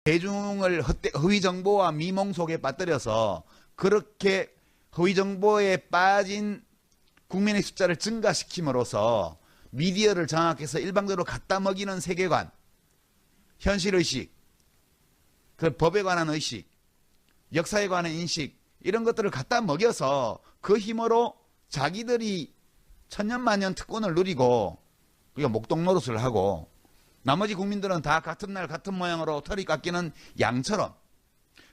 대중을 허위 정보와 미몽 속에 빠뜨려서 그렇게 허위 정보에 빠진 국민의 숫자를 증가시킴으로써 미디어를 장악해서 일방적으로 갖다 먹이는 세계관, 현실의식, 그 법에 관한 의식, 역사에 관한 인식, 이런 것들을 갖다 먹여서 그 힘으로 자기들이 천년만년 특권을 누리고 그러니까 목동 노릇을 하고 나머지 국민들은 다 같은 날 같은 모양으로 털이 깎이는 양처럼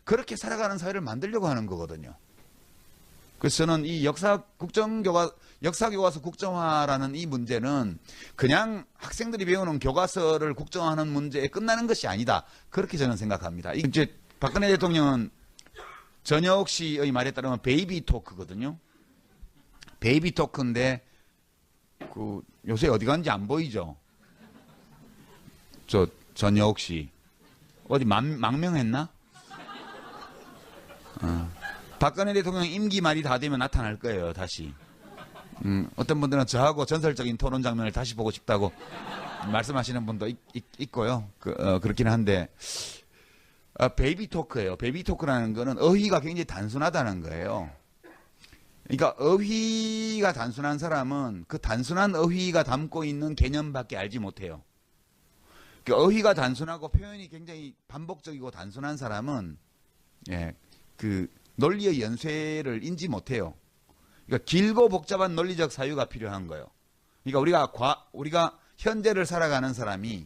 그렇게 살아가는 사회를 만들려고 하는 거거든요. 그래서 저는 이 역사교과서 국정화라는 이 문제는 그냥 학생들이 배우는 교과서를 국정화하는 문제에 끝나는 것이 아니다. 그렇게 저는 생각합니다. 이제 박근혜 대통령은 전혁 씨의 말에 따르면 베이비 토크거든요. 베이비 토크인데 그 요새 어디 갔는지 안 보이죠? 저 전혁 씨 어디 망명했나? 박근혜 대통령 임기 말이 다 되면 나타날 거예요, 다시. 어떤 분들은 저하고 전설적인 토론 장면을 다시 보고 싶다고 말씀하시는 분도 있고요. 그렇긴 한데, 베이비 토크예요. 베이비 토크라는 거는 어휘가 굉장히 단순하다는 거예요. 그러니까 어휘가 단순한 사람은 그 단순한 어휘가 담고 있는 개념밖에 알지 못해요. 어휘가 단순하고 표현이 굉장히 반복적이고 단순한 사람은, 그 논리의 연쇄를 인지 못해요. 그러니까 길고 복잡한 논리적 사유가 필요한 거예요. 그러니까 우리가 현재를 살아가는 사람이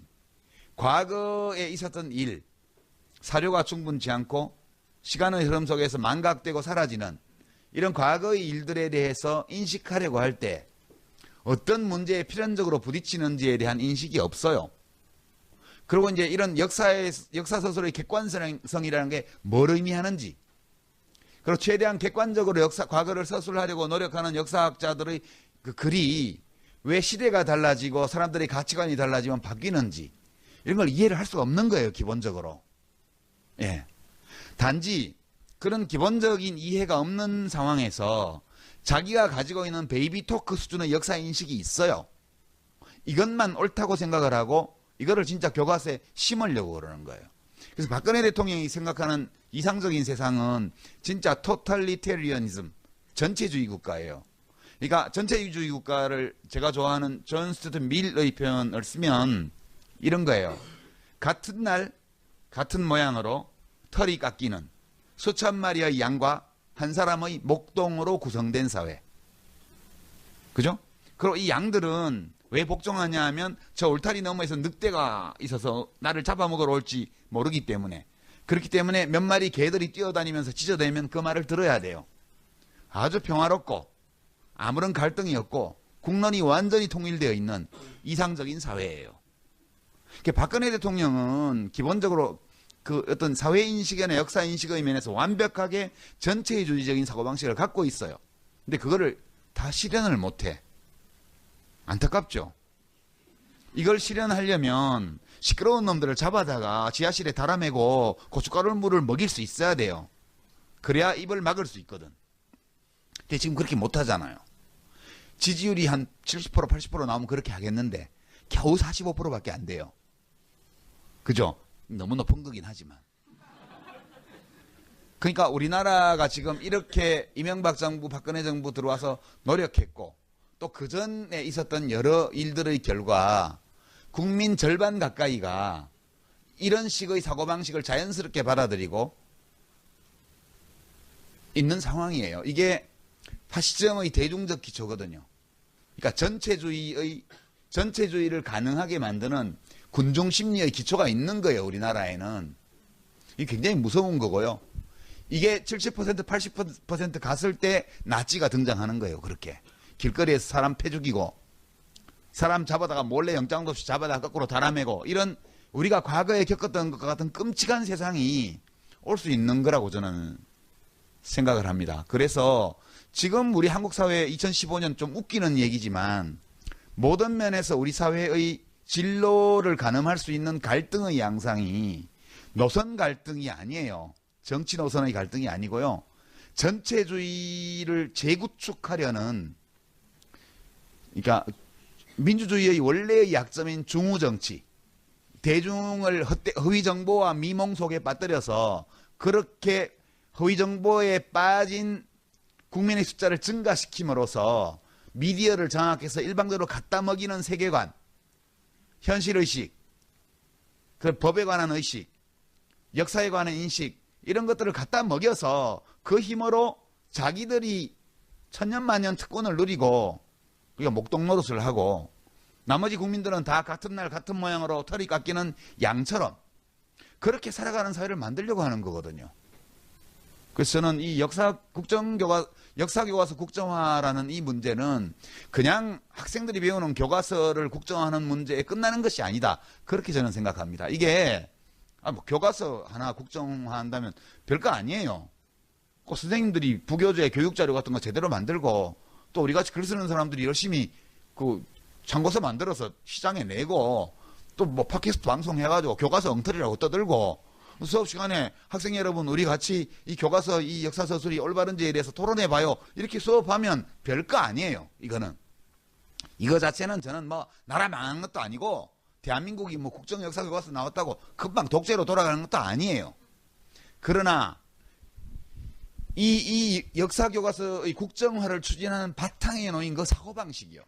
과거에 있었던 일, 사료가 충분치 않고 시간의 흐름 속에서 망각되고 사라지는 이런 과거의 일들에 대해서 인식하려고 할 때 어떤 문제에 필연적으로 부딪히는지에 대한 인식이 없어요. 그리고 이제 이런 역사서술의 객관성이라는 게 뭘 의미하는지, 그리고 최대한 객관적으로 과거를 서술하려고 노력하는 역사학자들의 그 글이 왜 시대가 달라지고 사람들의 가치관이 달라지면 바뀌는지, 이런 걸 이해를 할 수가 없는 거예요, 기본적으로. 단지 그런 기본적인 이해가 없는 상황에서 자기가 가지고 있는 베이비 토크 수준의 역사 인식이 있어요. 이것만 옳다고 생각을 하고 이거를 진짜 교과서에 심으려고 그러는 거예요. 그래서 박근혜 대통령이 생각하는 이상적인 세상은 진짜 토탈리테리언이즘, 전체주의 국가예요. 그러니까 전체주의 국가를 제가 좋아하는 존 스튜어트 밀의 표현을 쓰면 이런 거예요. 같은 날 같은 모양으로 털이 깎이는 수천 마리의 양과 한 사람의 목동으로 구성된 사회. 그죠? 그리고 이 양들은 왜 복종하냐 하면 저 울타리 너머에서 늑대가 있어서 나를 잡아먹으러 올지 모르기 때문에, 그렇기 때문에 몇 마리 개들이 뛰어다니면서 짖어대면 그 말을 들어야 돼요. 아주 평화롭고 아무런 갈등이 없고 국론이 완전히 통일되어 있는 이상적인 사회예요. 박근혜 대통령은 기본적으로 그 어떤 사회인식이나 역사인식의 면에서 완벽하게 전체주의적인 사고방식을 갖고 있어요. 근데 그거를 다 실현을 못해. 안타깝죠. 이걸 실현하려면 시끄러운 놈들을 잡아다가 지하실에 달아매고 고춧가루물을 먹일 수 있어야 돼요. 그래야 입을 막을 수 있거든. 근데 지금 그렇게 못하잖아요. 지지율이 한 70% 80% 나오면 그렇게 하겠는데 겨우 45%밖에 안 돼요. 그죠? 너무 높은 거긴 하지만. 그러니까 우리나라가 지금 이렇게 이명박 정부, 박근혜 정부 들어와서 노력했고 또 그 전에 있었던 여러 일들의 결과 국민 절반 가까이가 이런 식의 사고방식을 자연스럽게 받아들이고 있는 상황이에요. 이게 파시즘의 대중적 기초거든요. 그러니까 전체주의를 가능하게 만드는 군중 심리의 기초가 있는 거예요, 우리나라에는. 이게 굉장히 무서운 거고요. 이게 70% 80% 갔을 때 나치가 등장하는 거예요, 그렇게. 길거리에서 사람 패 죽이고 사람 잡아다가 몰래 영장도 없이 잡아다가 거꾸로 달아매고 이런 우리가 과거에 겪었던 것과 같은 끔찍한 세상이 올 수 있는 거라고 저는 생각을 합니다. 그래서 지금 우리 한국 사회 2015년 좀 웃기는 얘기지만 모든 면에서 우리 사회의 진로를 가늠할 수 있는 갈등의 양상이 노선 갈등이 아니에요. 정치 노선의 갈등이 아니고요. 전체주의를 재구축하려는, 그러니까 민주주의의 원래의 약점인 중우정치, 대중을 허위 정보와 미몽 속에 빠뜨려서 그렇게 허위 정보에 빠진 국민의 숫자를 증가시킴으로써 미디어를 장악해서 일방적으로 갖다 먹이는 세계관, 현실의식, 그 법에 관한 의식, 역사에 관한 인식, 이런 것들을 갖다 먹여서 그 힘으로 자기들이 천년만년 특권을 누리고 그러니까 목동 노릇을 하고 나머지 국민들은 다 같은 날 같은 모양으로 털이 깎이는 양처럼 그렇게 살아가는 사회를 만들려고 하는 거거든요. 그래서 저는 이 역사교과서 국정화라는 이 문제는 그냥 학생들이 배우는 교과서를 국정화하는 문제에 끝나는 것이 아니다. 그렇게 저는 생각합니다. 이게 뭐 교과서 하나 국정화한다면 별거 아니에요. 꼭 선생님들이 부교재 교육자료 같은 거 제대로 만들고 또 우리같이 글 쓰는 사람들이 열심히 그 참고서 만들어서 시장에 내고 또 뭐 팟캐스트 방송해가지고 교과서 엉터리라고 떠들고 수업 시간에 학생 여러분 우리 같이 이 교과서 이 역사서술이 올바른지에 대해서 토론해봐요. 이렇게 수업하면 별거 아니에요. 이거는. 이거 자체는 저는 뭐 나라 망한 것도 아니고 대한민국이 뭐 국정역사교과서 나왔다고 금방 독재로 돌아가는 것도 아니에요. 그러나 이 역사교과서의 국정화를 추진하는 바탕에 놓인 그 사고방식이요.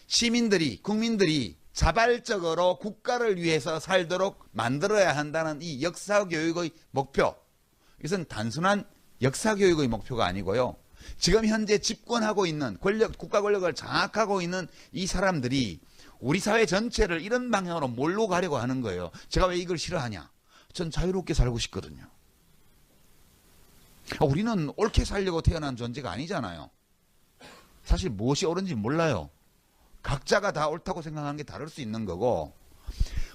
시민들이, 국민들이 자발적으로 국가를 위해서 살도록 만들어야 한다는 이 역사교육의 목표. 이것은 단순한 역사교육의 목표가 아니고요. 지금 현재 집권하고 있는 국가 권력을 장악하고 있는 이 사람들이 우리 사회 전체를 이런 방향으로 몰고 가려고 하는 거예요. 제가 왜 이걸 싫어하냐? 전 자유롭게 살고 싶거든요. 우리는 옳게 살려고 태어난 존재가 아니잖아요. 사실 무엇이 옳은지 몰라요. 각자가 다 옳다고 생각하는 게 다를 수 있는 거고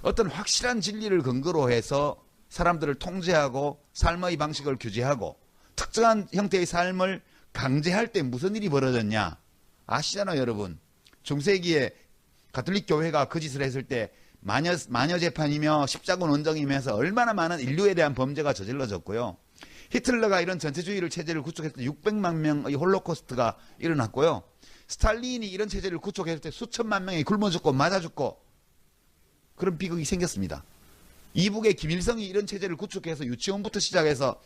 어떤 확실한 진리를 근거로 해서 사람들을 통제하고 삶의 방식을 규제하고 특정한 형태의 삶을 강제할 때 무슨 일이 벌어졌냐 아시잖아요. 여러분. 중세기에 가톨릭 교회가 그 짓을 했을 때 마녀 재판이며 십자군 원정이면서 얼마나 많은 인류에 대한 범죄가 저질러졌고요. 히틀러가 이런 전체주의를 체제를 구축했을 때 600만 명의 홀로코스트가 일어났고요. 스탈린이 이런 체제를 구축했을 때 수천만 명이 굶어 죽고 맞아 죽고 그런 비극이 생겼습니다. 이북의 김일성이 이런 체제를 구축해서 유치원부터 시작해서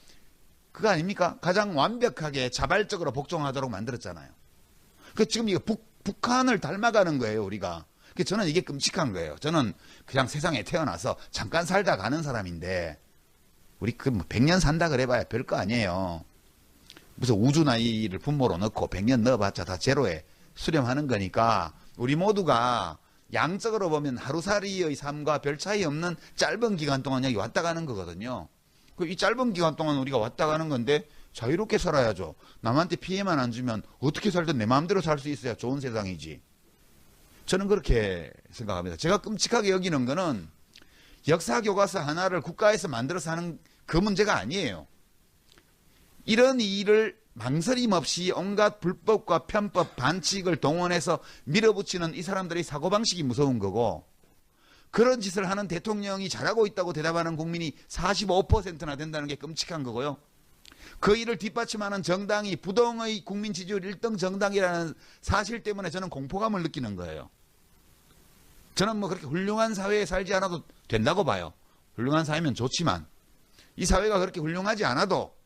그거 아닙니까? 가장 완벽하게 자발적으로 복종하도록 만들었잖아요. 그 지금 이거 북한을 닮아가는 거예요, 우리가. 저는 이게 끔찍한 거예요. 저는 그냥 세상에 태어나서 잠깐 살다 가는 사람인데 우리 그 뭐 100년 산다 그래봐야 별거 아니에요. 무슨 우주 나이를 분모로 넣고 100년 넣어봤자 다 제로에 수렴하는 거니까 우리 모두가 양적으로 보면 하루살이의 삶과 별 차이 없는 짧은 기간 동안 여기 왔다 가는 거거든요. 이 짧은 기간 동안 우리가 왔다 가는 건데 자유롭게 살아야죠. 남한테 피해만 안 주면 어떻게 살든 내 마음대로 살 수 있어야 좋은 세상이지. 저는 그렇게 생각합니다. 제가 끔찍하게 여기는 거는 역사교과서 하나를 국가에서 만들어서 하는 그 문제가 아니에요. 이런 일을 망설임 없이 온갖 불법과 편법, 반칙을 동원해서 밀어붙이는 이 사람들의 사고방식이 무서운 거고 그런 짓을 하는 대통령이 잘하고 있다고 대답하는 국민이 45%나 된다는 게 끔찍한 거고요. 그 일을 뒷받침하는 정당이 부동의 국민 지지율 1등 정당이라는 사실 때문에 저는 공포감을 느끼는 거예요. 저는 뭐 그렇게 훌륭한 사회에 살지 않아도 된다고 봐요. 훌륭한 사회면 좋지만 이 사회가 그렇게 훌륭하지 않아도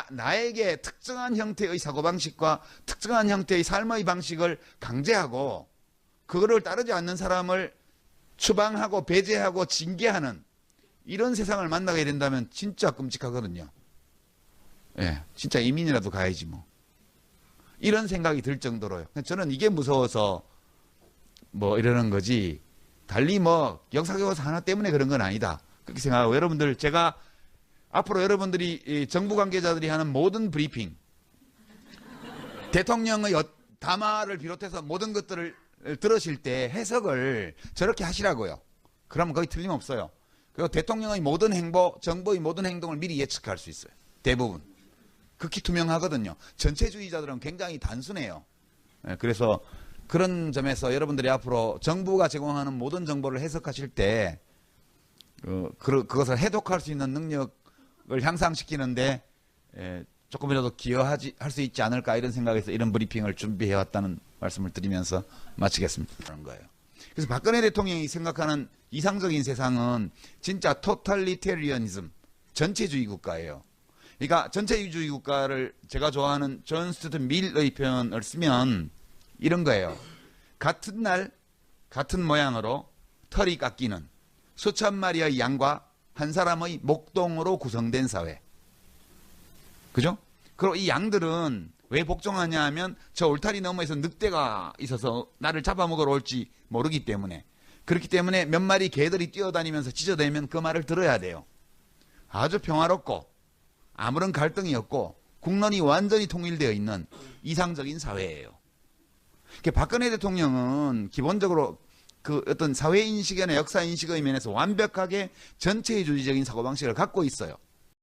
나에게 특정한 형태의 사고방식과 특정한 형태의 삶의 방식을 강제하고 그거를 따르지 않는 사람을 추방하고 배제하고 징계하는 이런 세상을 만나게 된다면 진짜 끔찍하거든요. 예, 진짜 이민이라도 가야지 뭐. 이런 생각이 들 정도로요. 저는 이게 무서워서 뭐 이러는 거지 달리 뭐 역사교과서 하나 때문에 그런 건 아니다. 그렇게 생각하고 여러분들 제가 앞으로 여러분들이 정부 관계자들이 하는 모든 브리핑 대통령의 담화를 비롯해서 모든 것들을 들으실 때 해석을 저렇게 하시라고요. 그러면 거의 틀림없어요. 그리고 대통령의 모든 행보, 정부의 모든 행동을 미리 예측할 수 있어요. 대부분. 극히 투명하거든요. 전체주의자들은 굉장히 단순해요. 그래서 그런 점에서 여러분들이 앞으로 정부가 제공하는 모든 정보를 해석하실 때 그것을 해독할 수 있는 능력을 향상시키는데 조금이라도 기여할 수 있지 않을까 이런 생각에서 이런 브리핑을 준비해왔다는 말씀을 드리면서 마치겠습니다. 그런 거예요. 그래서 박근혜 대통령이 생각하는 이상적인 세상은 진짜 토탈리테리언이즘, 전체주의 국가예요. 그러니까 전체주의 국가를 제가 좋아하는 존 스튜어트 밀의 표현을 쓰면 이런 거예요. 같은 날 같은 모양으로 털이 깎이는 수천 마리의 양과 한 사람의 목동으로 구성된 사회. 그죠? 그리고 이 양들은 왜 복종하냐 하면 저 울타리 너머에서 늑대가 있어서 나를 잡아먹으러 올지 모르기 때문에, 그렇기 때문에 몇 마리 개들이 뛰어다니면서 짖어대면 그 말을 들어야 돼요. 아주 평화롭고 아무런 갈등이 없고 국론이 완전히 통일되어 있는 이상적인 사회예요. 박근혜 대통령은 기본적으로 그 어떤 사회인식이나 역사인식의 면에서 완벽하게 전체주의적인 사고방식을 갖고 있어요.